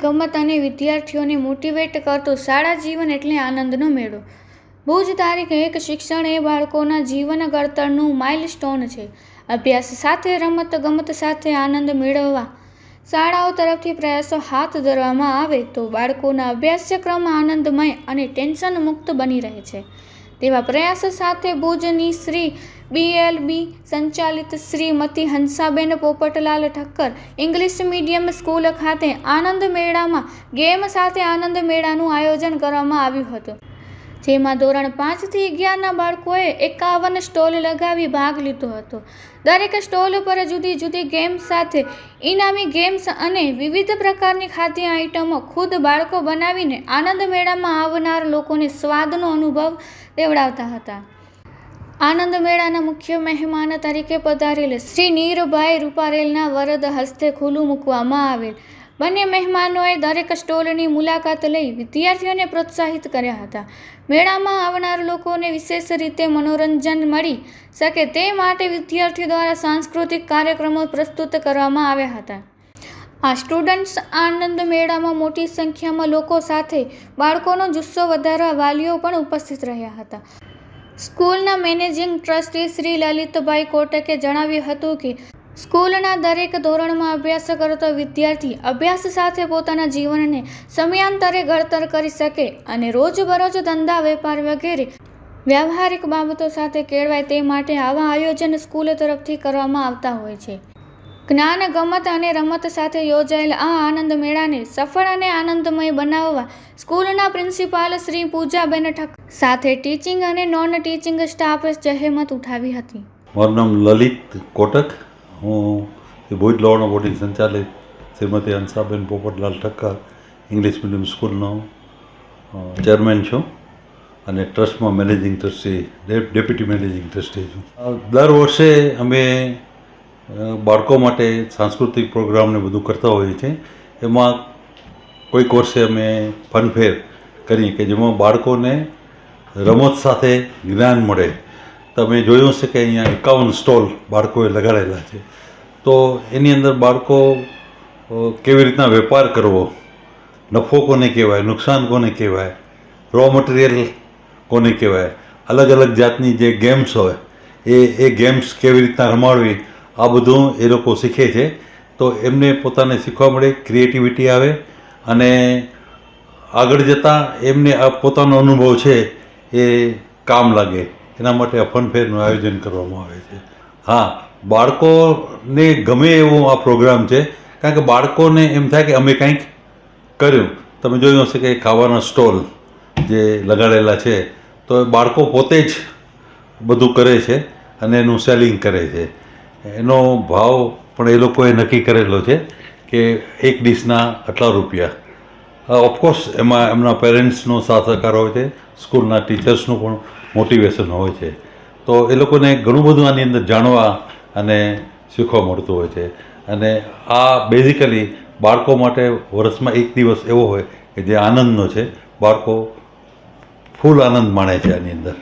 ગમત અને વિદ્યાર્થીઓને મોટિવેટ કરતો શાળા જીવન એટલે આનંદનો મેળો. ભુજ તારીખ 1 શિક્ષણ એ બાળકોના જીવન ઘડતરનું માઇલસ્ટોન છે. અભ્યાસ સાથે રમત ગમત સાથે આનંદ મેળવવા શાળાઓ તરફથી પ્રયાસો હાથ ધરવામાં આવે તો બાળકોના અભ્યાસક્રમ આનંદમય અને ટેન્શન મુક્ત બની રહે છે. તેવા પ્રયાસો સાથે ભુજની શ્રી BLB સંચાલિત Shrimati Hansaben Popatlal Thakkar English medium school ખાતે આનંદ મેળામાં ગેમ સાથે આનંદ મેળાનું આયોજન કરવામાં આવ્યું હતું, જેમાં ધોરણ 5 થી 11ના બાળકોએ 51 સ્ટોલ લગાવી ભાગ લીધો હતો. દરેક સ્ટોલ પર જુદી જુદી ગેમ્સ સાથે ઇનામી ગેમ્સ અને વિવિધ પ્રકારની ખાદ્ય આઇટમો ખુદ બાળકો બનાવીને આનંદ મેળામાં આવનાર લોકોને સ્વાદનો અનુભવ દેવડાવતા હતા. આનંદ મેળાના મુખ્ય મહેમાન તરીકે પધારેલ શ્રી નીરભાઈ રૂપારેલના વરદ હસ્તે ખુલ્લું મૂકવામાં આવેલ. બંને મહેમાનોએ દરેક સ્ટોલની મુલાકાત લઈ વિદ્યાર્થીઓને પ્રોત્સાહિત કર્યા હતા. મેળામાં આવનાર લોકોને વિશેષ રીતે મનોરંજન મળી શકે તે માટે વિદ્યાર્થીઓ દ્વારા સાંસ્કૃતિક કાર્યક્રમો પ્રસ્તુત કરવામાં આવ્યા હતા. આ સ્ટુડન્ટ્સ આનંદ મેળામાં મોટી સંખ્યામાં લોકો સાથે બાળકોનો જુસ્સો વધારવા વાલીઓ પણ ઉપસ્થિત રહ્યા હતા. સ્કૂલના મેનેજિંગ ટ્રસ્ટી શ્રી લલિતભાઈ કોટકે જણાવ્યું હતું કે સ્કૂલના દરેક ધોરણમાં અભ્યાસ કરતો વિદ્યાર્થી અભ્યાસ સાથે પોતાના જીવનને સમયાંતરે ઘડતર કરી શકે અને રોજબરોજ ધંધા વેપાર વગેરે વ્યવહારિક બાબતો સાથે કેળવાય તે માટે આવા આયોજન સ્કૂલ તરફથી કરવામાં આવતા હોય છે. જ્ઞાન ગમત અને રમત સાથે યોજાયેલ આ આનંદ મેળાને સફળ અને આનંદમય બનાવવા સ્કૂલના પ્રિન્સિપાલ શ્રી પૂજાબેન ઠક્કર સાથે ટીચિંગ અને નોન ટીચિંગ સ્ટાફે જહેમત ઉઠાવી હતી. મારું નામ લલિત કોટક, હું ભુજ લોવર્ણા બોર્ડિંગ સંચાલિત શ્રીમતી હંસાબેન પોપટલાલ ઠક્કર ઇંગ્લિશ મીડિયમ સ્કૂલનો ચેરમેન છું અને ટ્રસ્ટમાં managing trustee deputy managing trustee છું. દર વર્ષે અમે બાળકો માટે સાંસ્કૃતિક પ્રોગ્રામને બધું કરતા હોઈએ છીએ. એમાં કોઈક વર્ષે અમે ફનફેર કરીએ કે જેમાં બાળકોને રમત સાથે જ્ઞાન મળે. તમે જોયું હશે કે અહીંયા 51 સ્ટોલ બાળકોએ લગાડેલા છે. તો એની અંદર બાળકો કેવી રીતના વેપાર કરવો, નફો કોને કહેવાય, નુકસાન કોને કહેવાય, રો મટીરિયલ કોને કહેવાય, અલગ અલગ જાતની જે ગેમ્સ હોય એ ગેમ્સ કેવી રીતના રમાડવી, આ બધું એ લોકો શીખે છે. તો એમને પોતાને શીખવા મળે, ક્રિએટિવિટી આવે અને આગળ જતાં એમને આ પોતાનો અનુભવ છે એ કામ લાગે. એના માટે આ ફનફેરનું આયોજન કરવામાં આવે છે. હા, બાળકોને ગમે એવો આ પ્રોગ્રામ છે, કારણ કે બાળકોને એમ થાય કે અમે કંઈક કર્યું. તમે જોયું હશે કે ખાવાના સ્ટોલ જે લગાડેલા છે તો બાળકો પોતે જ બધું કરે છે અને એનું સેલિંગ કરે છે. એનો ભાવ પણ એ લોકોએ નક્કી કરેલો છે કે એક ડીશના આટલા રૂપિયા. ઓફકોર્સ એમાં એમના પેરેન્ટ્સનો સાથ સહકાર હોય છે, સ્કૂલના ટીચર્સનું પણ મોટિવેશન હોય છે. તો એ લોકોને ઘણું બધું આની અંદર જાણવા અને શીખવા મળતું હોય છે. અને આ બેઝિકલી બાળકો માટે વર્ષમાં એક દિવસ એવો હોય કે જે આનંદનો છે. બાળકો ફૂલ આનંદ માણે છે આની અંદર.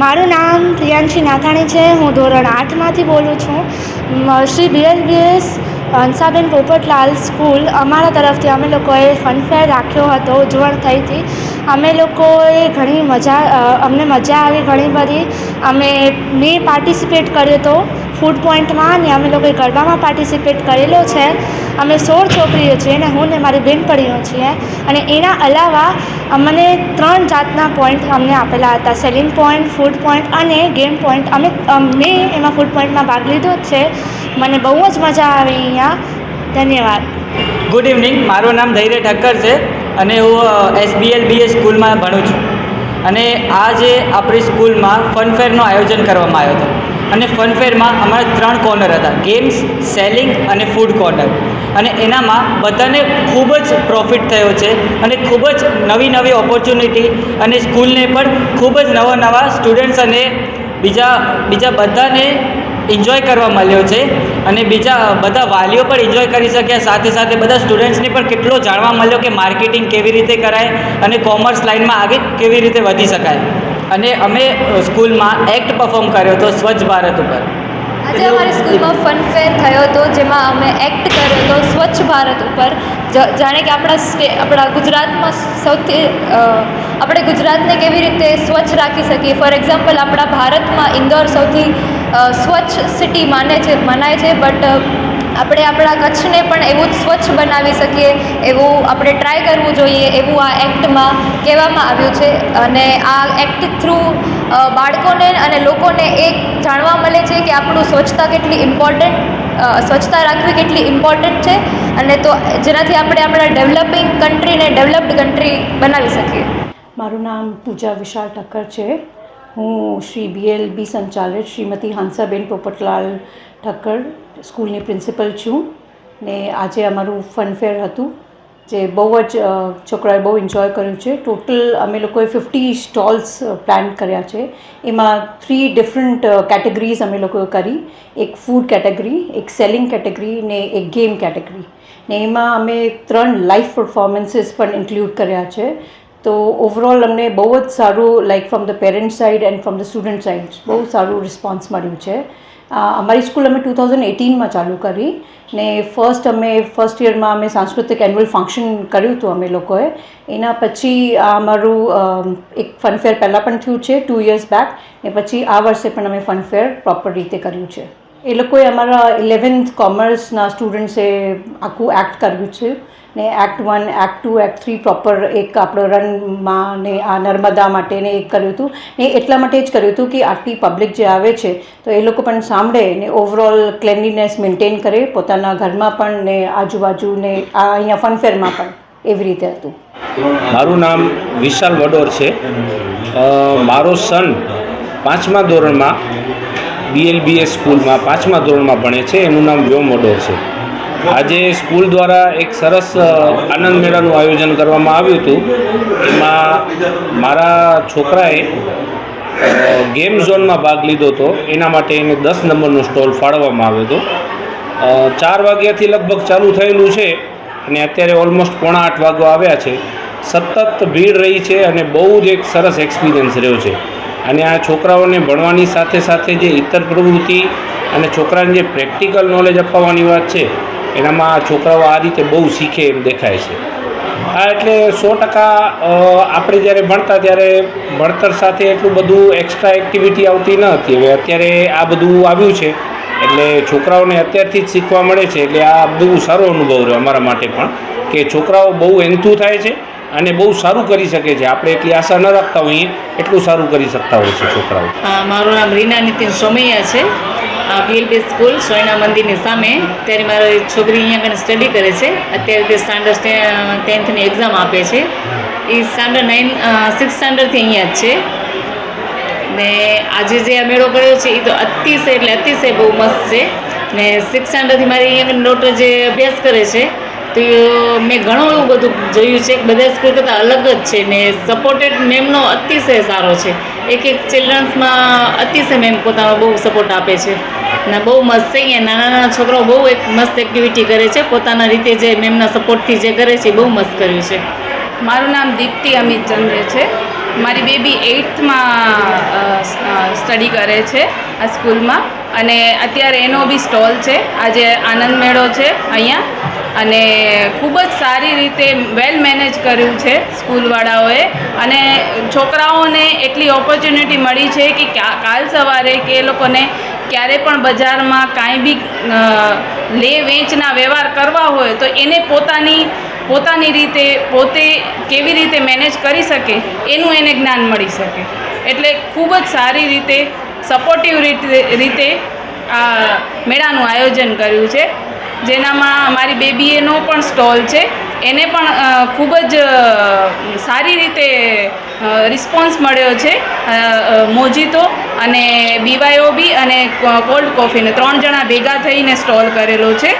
મારું નામ પ્રિયાંશી નાથાણી છે. હું ધોરણ 8માંથી બોલું છું. શ્રી BLBS હંસાબેન પોપટલાલ સ્કૂલ અમારા તરફથી અમે લોકોએ ફનફેર રાખ્યો હતો, ઉજવણ થઈ હતી. અમે લોકોએ અમને મજા આવી ઘણી બધી. મેં પાર્ટિસિપેટ કર્યો હતો ફૂડ પોઈન્ટમાં અને અમે લોકોએ ગરબામાં પાર્ટિસિપેટ કરેલો છે. અમે 16 છોકરીઓ છીએ અને હું ને મારી બહેનપણીઓ છીએ. અને એના અલાવા અમને 3 જાતના પોઈન્ટ અમને આપેલા હતા, સેલિંગ પોઈન્ટ, ફૂડ પોઈન્ટ અને ગેમ પોઈન્ટ. મેં એમાં ફૂડ પોઈન્ટમાં ભાગ લીધો જ છે. મને બહુ જ મજા આવે અહીંયા. ધન્યવાદ. Good evening. મારું નામ ધૈર્ય ઠક્કર છે અને હું SBLBS સ્કૂલમાં ભણું છું. અને આજે આપણી સ્કૂલમાં ફનફેરનું આયોજન કરવામાં આવ્યો હતો. અને ફનફેરમાં અમારા 3 કોર્નર હતા, ગેમ્સ, સેલિંગ અને ફૂડ કોર્નર. અને એનામાં બધાને ખૂબ જ પ્રોફિટ થયો છે અને ખૂબ જ નવી ઓપોર્ચ્યુનિટી અને સ્કૂલને પણ ખૂબ જ નવા સ્ટુડન્ટ્સ અને બીજા બધાને એન્જોય કરવા મળ્યો છે. અને બીજા બધા વાલીઓ પણ એન્જોય કરી શક્યા. સાથે સાથે બધા સ્ટુડન્ટ્સને પણ કેટલો જાણવા મળ્યો કે માર્કેટિંગ કેવી રીતે કરાય અને કોમર્સ લાઇનમાં આગળ કેવી રીતે વધી શકાય. અને અમે સ્કૂલમાં એક્ટ પરફોર્મ કર્યો હતો સ્વચ્છ ભારત ઉપર. આજે અમારી સ્કૂલમાં ફન ફેર થયો હતો, જેમાં અમે એક્ટ કર્યો હતો સ્વચ્છ ભારત ઉપર. જાણે કે આપણા ગુજરાતમાં સૌથી આપણે ગુજરાતને કેવી રીતે સ્વચ્છ રાખી શકીએ. ફોર એક્ઝામ્પલ, આપણા ભારતમાં ઇન્દોર સૌથી સ્વચ્છ સિટી મનાય છે, બટ આપણે આપણા કચ્છને પણ એવું જ સ્વચ્છ બનાવી શકીએ એવું આપણે ટ્રાય કરવું જોઈએ, એવું આ એક્ટમાં કહેવામાં આવ્યું છે. અને આ એક્ટ થ્રુ બાળકોને અને લોકોને એક જાણવા મળે છે કે આપણું સ્વચ્છતા રાખવી કેટલી ઇમ્પોર્ટન્ટ છે, અને તો જેનાથી આપણે આપણા ડેવલપિંગ કન્ટ્રીને ડેવલપ્ડ કન્ટ્રી બનાવી શકીએ. મારું નામ પૂજા વિશાલ ઠક્કર છે. હું શ્રી BLB સંચાલિત શ્રીમતી હંસાબેન પોપટલાલ ઠક્કર સ્કૂલની પ્રિન્સિપલ છું. ને આજે અમારું ફનફેર હતું, જે બહુ જ છોકરાએ બહુ એન્જોય કર્યું છે. ટોટલ અમે લોકોએ 50 સ્ટોલ્સ પ્લાન કર્યા છે. એમાં 3 ડિફરન્ટ કેટેગરીઝ અમે લોકોએ કરી. એક ફૂડ કેટેગરી, એક સેલિંગ કેટેગરી ને એક ગેમ કેટેગરી. ને એમાં અમે 3 લાઈવ પરફોર્મન્સીસ પણ ઇન્ક્લુડ કર્યા છે. તો ઓવરઓલ અમને બહુ જ સારું, like from the parent side and from the student side બહુ સારું રિસ્પોન્સ મળ્યું છે. અમારી સ્કૂલ અમે 2018માં ચાલુ કરી ને ફર્સ્ટ યરમાં અમે સાંસ્કૃતિક એન્યુઅલ ફંક્શન કર્યું હતું અમે લોકોએ. એના પછી અમારું એક ફનફેર પહેલાં પણ થયું છે 2 years બેક, ને પછી આ વર્ષે પણ અમે ફનફેર પ્રોપર રીતે કર્યું છે. એ લોકોએ અમારા 11th કોમર્સના સ્ટુડન્ટ્સે આખું એક્ટ કર્યું છે ને એક્ટ 1, એક્ટ 2, એક્ટ 3 પ્રોપર એક આપણો રનમાં ને આ નર્મદા માટે ને એક કર્યું હતું. ને એટલા માટે જ કર્યું હતું કે આટલી પબ્લિક જે આવે છે તો એ લોકો પણ સાંભળે ને ઓવરઓલ ક્લેનલીનેસ મેન્ટેન કરે પોતાના ઘરમાં પણ ને આજુબાજુ ને આ અહીંયા ફનફેરમાં પણ એવી રીતે હતું. મારું નામ વિશાલ વડોર છે. મારો સન 5મા ધોરણમાં BLBS સ્કૂલમાં 5મા ધોરણમાં ભણે છે. એનું નામ વ્યોમ વડોર છે. આજે સ્કૂલ દ્વારા એક સરસ આનંદ મેળાનું આયોજન કરવામાં આવ્યું હતું. એમાં મારા છોકરાએ ગેમ ઝોનમાં ભાગ લીધો હતો. એના માટે એને 10 નંબરનો સ્ટોલ ફાળવવામાં આવ્યો હતો. 4 વાગ્યાથી લગભગ ચાલુ થયેલું છે અને અત્યારે ઓલમોસ્ટ 7:45 વાગવા આવ્યા છે. સતત ભીડ રહી છે અને બહુ જ એક સરસ એક્સપિરિયન્સ રહ્યો છે. અને આ છોકરાઓને ભણવાની સાથે સાથે જે ઇતર પ્રવૃત્તિ અને છોકરાને જે પ્રેક્ટિકલ નોલેજ અપાવવાની વાત છે, એનામાં છોકરાઓ આ રીતે બહુ શીખે એમ દેખાય છે. એટલે 100% આપણે જ્યારે ભણતા ત્યારે ભણતર સાથે એટલું બધું એક્સ્ટ્રા એક્ટિવિટી આવતી ન હતી. હવે અત્યારે આ બધું આવ્યું છે એટલે છોકરાઓને અત્યારથી જ શીખવા મળે છે. એટલે આ બહુ સારો અનુભવ રહ્યો અમારા માટે પણ, કે છોકરાઓ બહુ એન્થુ થાય છે અને બહુ સારું કરી શકે છે. આપણે એટલી આશા ન રાખતા હોઈએ એટલું સારું કરી શકતા હોય છે છોકરાઓ. મારું નામ રીના નીતિન સોમૈયા છે. BLB સ્કૂલ સોયના મંદિરની સામે. ત્યારે મારી છોકરી અહીંયા આગળ સ્ટડી કરે છે. અત્યારે તે સ્ટાન્ડર્ડ 10thની એક્ઝામ આપે છે. એ સ્ટાન્ડર્ડ 6th સ્ટાન્ડર્ડથી અહીંયા જ છે. ને આજે જે આ મેળો કર્યો છે એ તો અતિશય બહુ મસ્ત છે. ને 6th સ્ટાન્ડર્ડથી મારી અહીંયા ડોટર જે અભ્યાસ કરે છે તો મેં ઘણું એવું બધું જોયું છે કે બધા સ્કૂલ કરતાં અલગ જ છે. ને સપોર્ટેડ મેમનો અતિશય સારો છે. એક ચિલ્ડ્રન્સમાં અતિશય મેમ પોતાનો બહુ સપોર્ટ આપે છે ને બહુ મસ્ત છે. અહીંયા નાના છોકરાઓ બહુ એક મસ્ત એક્ટિવિટી કરે છે પોતાના રીતે, જે મેમના સપોર્ટથી જે કરે છે એ બહુ મસ્ત કર્યું છે. મારું નામ દીપ્તિ અમિત ચંદ્ર છે. મારી બેબી 8thમાં સ્ટડી કરે છે આ સ્કૂલમાં, અને અત્યારે એનો બી સ્ટોલ છે. આજે આનંદ મેળો છે અહીંયા, અને ખૂબ જ સારી રીતે વેલ મેનેજ કર્યું છે સ્કૂલવાળાઓએ. અને છોકરાઓને એટલી ઓપોર્ચ્યુનિટી મળી છે કે કાલ સવારે કે એ લોકોને ક્યારે પણ બજારમાં કાંઈ બી લે વેચના વ્યવહાર કરવા હોય તો એને પોતાની રીતે પોતે કેવી રીતે મેનેજ કરી શકે એનું એને જ્ઞાન મળી શકે. એટલે ખૂબ જ સારી રીતે સપોર્ટિવ રીતે આ મેળાનું આયોજન કર્યું છે, જેનામાં મારી બેબીએનો પણ સ્ટોલ છે. એને પણ ખૂબ જ સારી રીતે રિસ્પોન્સ મળ્યો છે. મોજીતો અને BYOB અને કોલ્ડ કોફીને 3 જણા ભેગા થઈને સ્ટોલ કરેલો છે.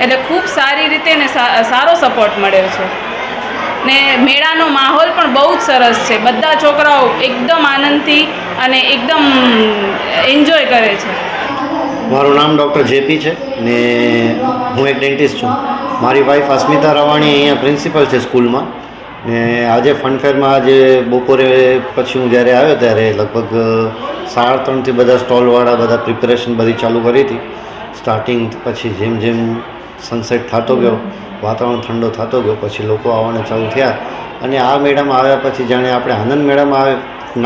એટલે ખૂબ સારી રીતે ને સારો સપોર્ટ મળ્યો છે. ને મેળાનો માહોલ પણ બહુ જ સરસ છે. બધા છોકરાઓ એકદમ આનંદથી અને એકદમ એન્જોય કરે છે. મારું નામ ડૉક્ટર JP છે ને હું એક ડેન્ટિસ્ટ છું. મારી વાઈફ અસ્મિતા રવાણી અહીંયા પ્રિન્સિપલ છે સ્કૂલમાં. ને આજે ફનફેરમાં આજે બપોરે પછી હું જ્યારે આવ્યો ત્યારે લગભગ 3:30થી બધા સ્ટોલવાળા બધા પ્રિપેરેશન બધી ચાલુ કરી હતી. સ્ટાર્ટિંગ પછી જેમ જેમ સનસેટ થતો ગયો, વાતાવરણ ઠંડો થતો ગયો, પછી લોકો આવવાના ચાલુ થયા. અને આ મેળામાં આવ્યા પછી જાણે આપણે આનંદ મેળામાં આવે,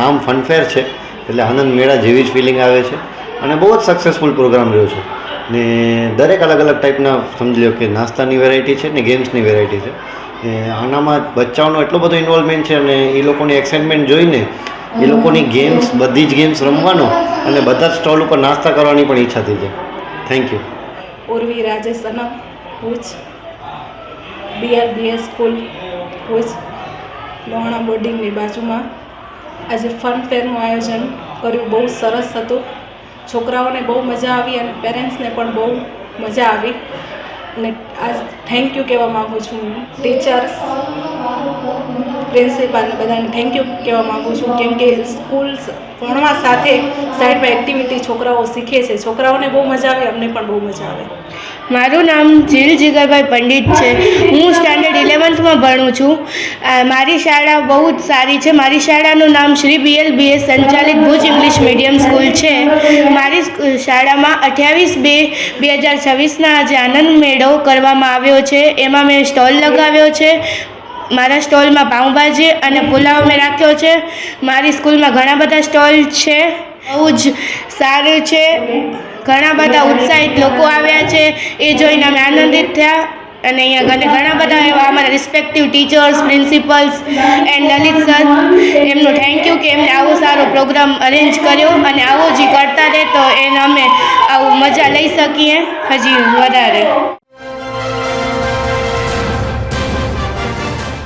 નામ ફનફેર છે એટલે આનંદ મેળા જેવી જ ફિલિંગ આવે છે. અને બહુ જ સક્સેસફુલ પ્રોગ્રામ રહ્યો છે. ને દરેક અલગ અલગ ટાઈપના સમજી લો કે નાસ્તાની વેરાયટી છે ને ગેમ્સની વેરાયટી છે. આનામાં બચ્ચાઓનો એટલો બધો ઇન્વોલ્વમેન્ટ છે અને એ લોકોની એક્સાઇટમેન્ટ જોઈને એ લોકોની ગેમ્સ, બધી જ ગેમ્સ રમવાનો અને બધા જ સ્ટોલ ઉપર નાસ્તા કરવાની પણ ઈચ્છા થઈ જાય. Thank you. Urvi Rajesh Anam, Bhuj, BLBS school Bhuj, Lohana બોર્ડિંગની બાજુમાં આજે ફન ફેરનું આયોજન કર્યું. બહુ સરસ હતું. છોકરાઓને બહુ મજા આવી અને પેરેન્ટ્સને પણ બહુ મજા આવી. અને આજ થેન્ક યુ કહેવા માગું છું. ટીચર્સ, પ્રિન્સિપાલને બધાને થેન્ક યુ કહેવા માગું છું, કેમ કે સ્કૂલ ભણવા સાથે સાઈડમાં એક્ટિવિટી છોકરાઓ શીખે છે. છોકરાઓને બહુ મજા આવે, અમને પણ બહુ મજા આવે. મારું નામ જીલ જીગરભાઈ પંડિત છે. હું સ્ટાન્ડર્ડ 11થમાં ભણું છું. મારી શાળા બહુ જ સારી છે. મારી શાળાનું નામ શ્રી BLBS સંચાલિત ભુજ ઇંગ્લિશ મીડિયમ સ્કૂલ છે. મારી શાળામાં 28/2/2026ના આજે આનંદ મેળો કરવામાં આવ્યો છે. એમાં મેં સ્ટોલ લગાવ્યો છે. મારા સ્ટોલમાં પાઉંભાજી અને પુલાવ મેં રાખ્યો છે. મારી સ્કૂલમાં ઘણા બધા સ્ટોલ છે. બહુ જ સારું છે. ઘણા બધા ઉત્સાહિત લોકો આવ્યા છે. એ જોઈને અમે આનંદિત થયા. અને અહીંયા ઘણા બધા એવા અમારા respective teachers, principles and Lalit sir, એમનું થેન્ક યુ કે એમને આવો સારો પ્રોગ્રામ અરેન્જ કર્યો. અને આવો જ કરતા રહે તો એને અમે આવું મજા લઈ શકીએ હજી વધારે.